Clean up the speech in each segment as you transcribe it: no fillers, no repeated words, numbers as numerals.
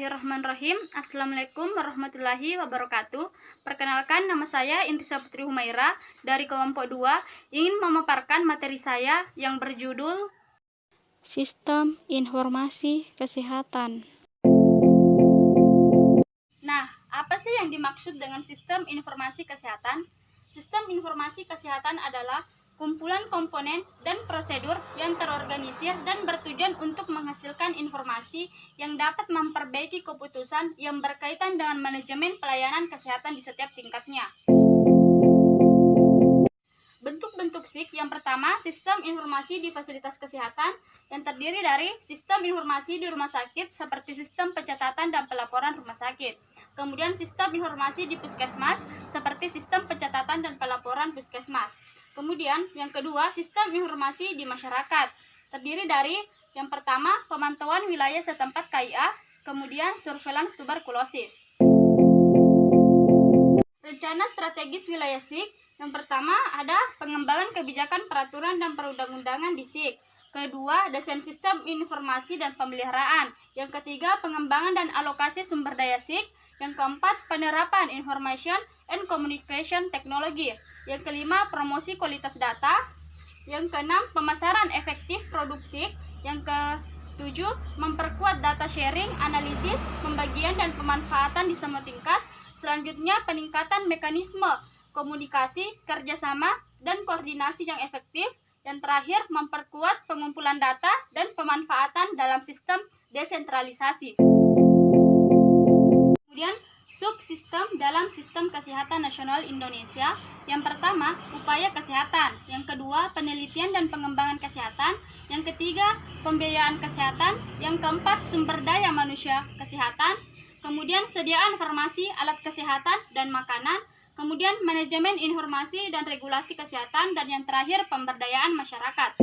Bismillahirrahmanirrahim. Assalamualaikum warahmatullahi wabarakatuh. Perkenalkan, nama saya Intisah Putri Humaira dari kelompok 2, ingin memaparkan materi saya yang berjudul Sistem Informasi Kesehatan. Nah, apa sih yang dimaksud dengan sistem informasi kesehatan? Sistem informasi kesehatan adalah kumpulan komponen dan prosedur yang terorganisir dan bertujuan untuk menghasilkan informasi yang dapat memperbaiki keputusan yang berkaitan dengan manajemen pelayanan kesehatan di setiap tingkatnya. Bentuk-bentuk SIK yang pertama, sistem informasi di fasilitas kesehatan yang terdiri dari sistem informasi di rumah sakit seperti sistem pencatatan dan pelaporan rumah sakit. Kemudian sistem informasi di puskesmas seperti sistem pencatatan dan pelaporan puskesmas. Kemudian yang kedua, sistem informasi di masyarakat. Terdiri dari yang pertama, pemantauan wilayah setempat KIA, kemudian surveillance tuberkulosis. Rencana strategis wilayah SIK. Yang pertama ada pengembangan kebijakan peraturan dan perundang-undangan di SIK. Kedua, desain sistem informasi dan pemeliharaan. Yang ketiga, pengembangan dan alokasi sumber daya SIK. Yang keempat, penerapan information and communication technology. Yang kelima, promosi kualitas data. Yang keenam, pemasaran efektif produk SIK. Yang ketujuh, memperkuat data sharing, analisis, pembagian dan pemanfaatan di semua tingkat. Selanjutnya, peningkatan mekanisme komunikasi, kerjasama, dan koordinasi yang efektif. Yang terakhir, memperkuat pengumpulan data dan pemanfaatan dalam sistem desentralisasi. Kemudian, subsistem dalam sistem kesehatan nasional Indonesia. Yang pertama, upaya kesehatan. Yang kedua, penelitian dan pengembangan kesehatan. Yang ketiga, pembiayaan kesehatan. Yang keempat, sumber daya manusia kesehatan. Kemudian, sediaan farmasi, alat kesehatan, dan makanan. Kemudian manajemen informasi dan regulasi kesehatan, dan yang terakhir pemberdayaan masyarakat.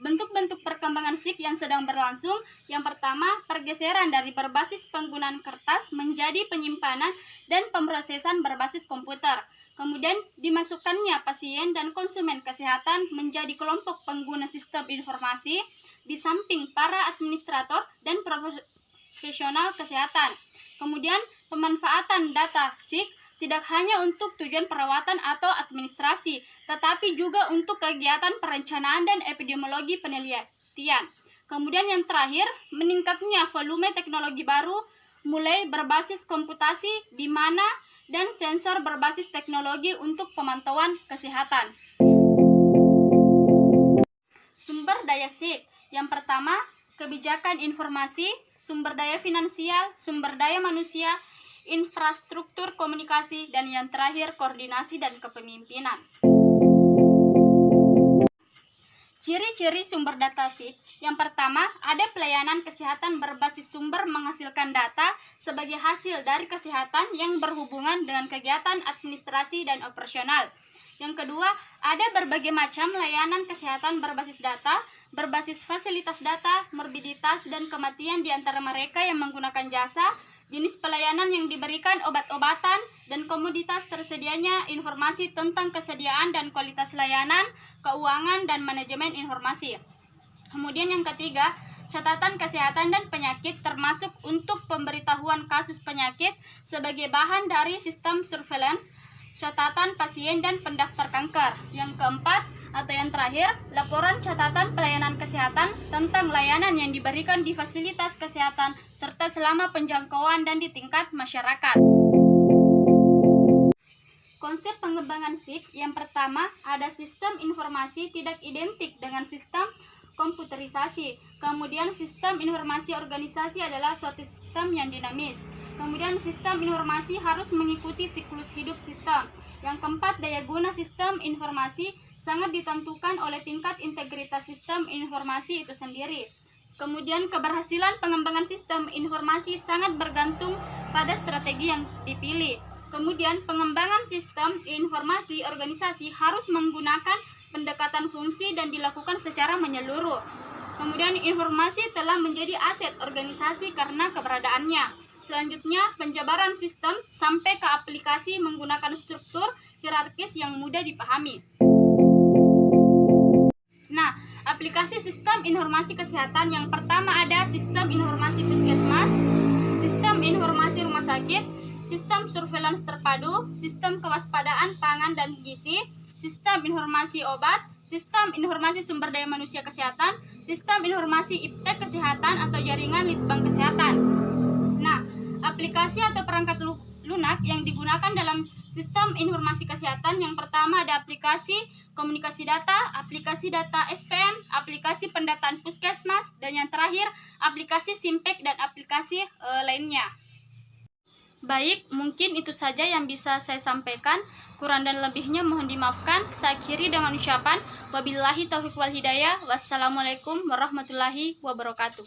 Bentuk-bentuk perkembangan SIK yang sedang berlangsung. Yang pertama, pergeseran dari berbasis penggunaan kertas menjadi penyimpanan dan pemrosesan berbasis komputer. Kemudian dimasukkannya pasien dan konsumen kesehatan menjadi kelompok pengguna sistem informasi di samping para administrator dan profesional kesehatan. Kemudian pemanfaatan data SIK tidak hanya untuk tujuan perawatan atau administrasi, tetapi juga untuk kegiatan perencanaan dan epidemiologi penelitian. Kemudian yang terakhir, meningkatnya volume teknologi baru mulai berbasis komputasi di mana dan sensor berbasis teknologi untuk pemantauan kesehatan. Sumber daya SIK. Yang pertama, kebijakan informasi, sumber daya finansial, sumber daya manusia, infrastruktur komunikasi, dan yang terakhir koordinasi dan kepemimpinan. Ciri-ciri sumber data SIK. Yang pertama, ada pelayanan kesehatan berbasis sumber menghasilkan data sebagai hasil dari kesehatan yang berhubungan dengan kegiatan administrasi dan operasional. Yang kedua, ada berbagai macam layanan kesehatan berbasis data, berbasis fasilitas data, morbiditas, dan kematian di antara mereka yang menggunakan jasa, jenis pelayanan yang diberikan obat-obatan, dan komoditas tersedianya informasi tentang kesediaan dan kualitas layanan, keuangan, dan manajemen informasi. Kemudian yang ketiga, catatan kesehatan dan penyakit termasuk untuk pemberitahuan kasus penyakit sebagai bahan dari sistem surveillance, catatan pasien dan pendaftar kanker. Yang keempat atau yang terakhir, laporan catatan pelayanan kesehatan tentang layanan yang diberikan di fasilitas kesehatan serta selama penjangkauan dan di tingkat masyarakat. Konsep pengembangan SIK. Yang pertama, ada sistem informasi tidak identik dengan sistem komputerisasi. Kemudian sistem informasi organisasi adalah suatu sistem yang dinamis. Kemudian sistem informasi harus mengikuti siklus hidup sistem. Yang keempat, daya guna sistem informasi sangat ditentukan oleh tingkat integritas sistem informasi itu sendiri. Kemudian keberhasilan pengembangan sistem informasi sangat bergantung pada strategi yang dipilih. Kemudian pengembangan sistem informasi organisasi harus menggunakan pendekatan fungsi dan dilakukan secara menyeluruh. Kemudian informasi telah menjadi aset organisasi karena keberadaannya. Selanjutnya, penjabaran sistem sampai ke aplikasi menggunakan struktur hierarkis yang mudah dipahami. Nah, aplikasi sistem informasi kesehatan yang pertama ada sistem informasi puskesmas, sistem informasi rumah sakit, sistem surveillance terpadu, sistem kewaspadaan pangan dan gizi, sistem informasi obat, sistem informasi sumber daya manusia kesehatan, sistem informasi iptek kesehatan atau jaringan litbang kesehatan. Nah, aplikasi atau perangkat lunak yang digunakan dalam sistem informasi kesehatan yang pertama ada aplikasi komunikasi data, aplikasi data SPM, aplikasi pendataan puskesmas, dan yang terakhir aplikasi Simpek dan aplikasi lainnya. Baik, mungkin itu saja yang bisa saya sampaikan. Kurang dan lebihnya mohon dimaafkan. Saya akhiri dengan ucapan wabillahi taufiq wal hidayah. Wassalamualaikum warahmatullahi wabarakatuh.